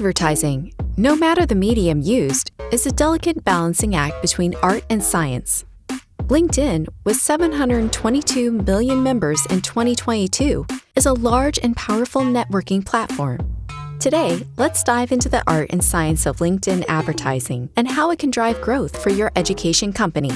Advertising, no matter the medium used, is a delicate balancing act between art and science. LinkedIn, with 722 million members in 2022, is a large and powerful networking platform. Today, let's dive into the art and science of LinkedIn advertising and how it can drive growth for your education company.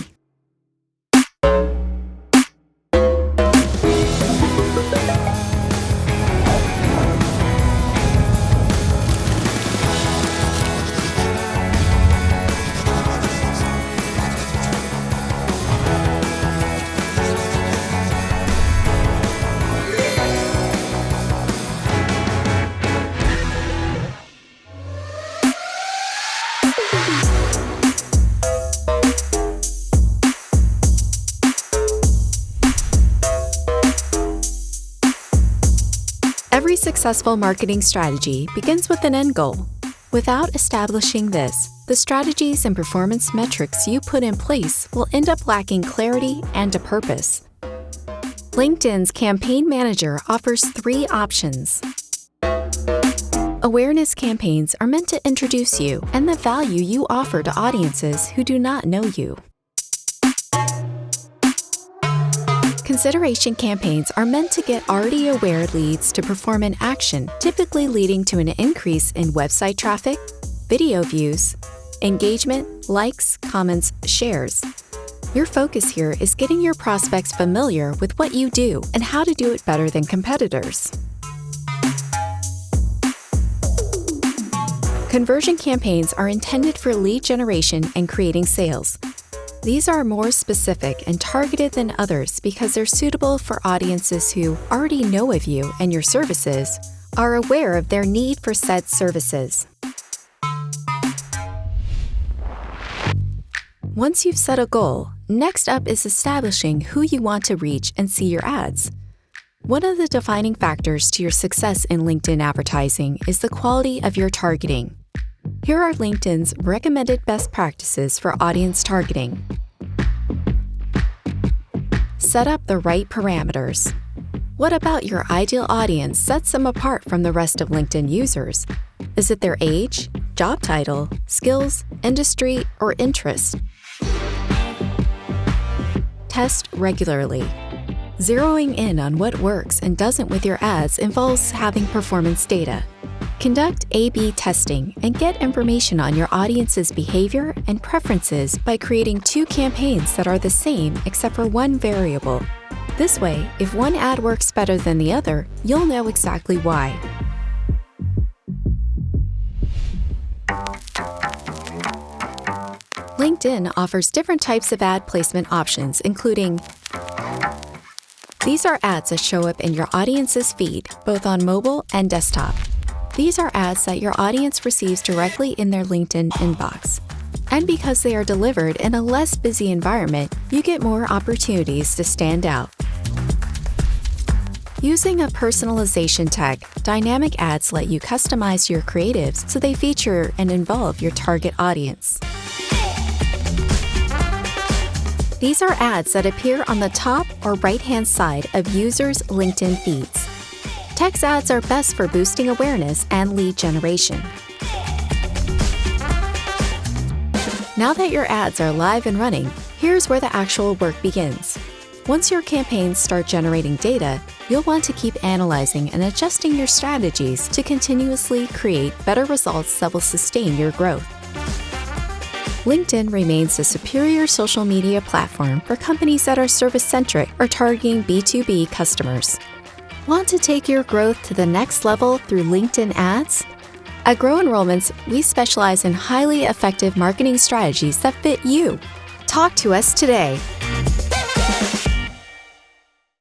Every successful marketing strategy begins with an end goal. Without establishing this, the strategies and performance metrics you put in place will end up lacking clarity and a purpose. LinkedIn's Campaign Manager offers 3 options. Awareness campaigns are meant to introduce you and the value you offer to audiences who do not know you. Consideration campaigns are meant to get already aware leads to perform an action, typically leading to an increase in website traffic, video views, engagement, likes, comments, shares. Your focus here is getting your prospects familiar with what you do and how to do it better than competitors. Conversion campaigns are intended for lead generation and creating sales. These are more specific and targeted than others because they're suitable for audiences who already know of you and your services, are aware of their need for said services. Once you've set a goal, next up is establishing who you want to reach and see your ads. One of the defining factors to your success in LinkedIn advertising is the quality of your targeting. Here are LinkedIn's recommended best practices for audience targeting. Set up the right parameters. What about your ideal audience sets them apart from the rest of LinkedIn users? Is it their age, job title, skills, industry, or interest? Test regularly. Zeroing in on what works and doesn't with your ads involves having performance data. Conduct A/B testing and get information on your audience's behavior and preferences by creating 2 campaigns that are the same except for one variable. This way, if one ad works better than the other, you'll know exactly why. LinkedIn offers different types of ad placement options, including these are ads that show up in your audience's feed, both on mobile and desktop. These are ads that your audience receives directly in their LinkedIn inbox. And because they are delivered in a less busy environment, you get more opportunities to stand out. Using a personalization tag, dynamic ads let you customize your creatives so they feature and involve your target audience. These are ads that appear on the top or right-hand side of users' LinkedIn feeds. Text ads are best for boosting awareness and lead generation. Now that your ads are live and running, here's where the actual work begins. Once your campaigns start generating data, you'll want to keep analyzing and adjusting your strategies to continuously create better results that will sustain your growth. LinkedIn remains a superior social media platform for companies that are service-centric or targeting B2B customers. Want to take your growth to the next level through LinkedIn ads? At Grow Enrollments, we specialize in highly effective marketing strategies that fit you. Talk to us today.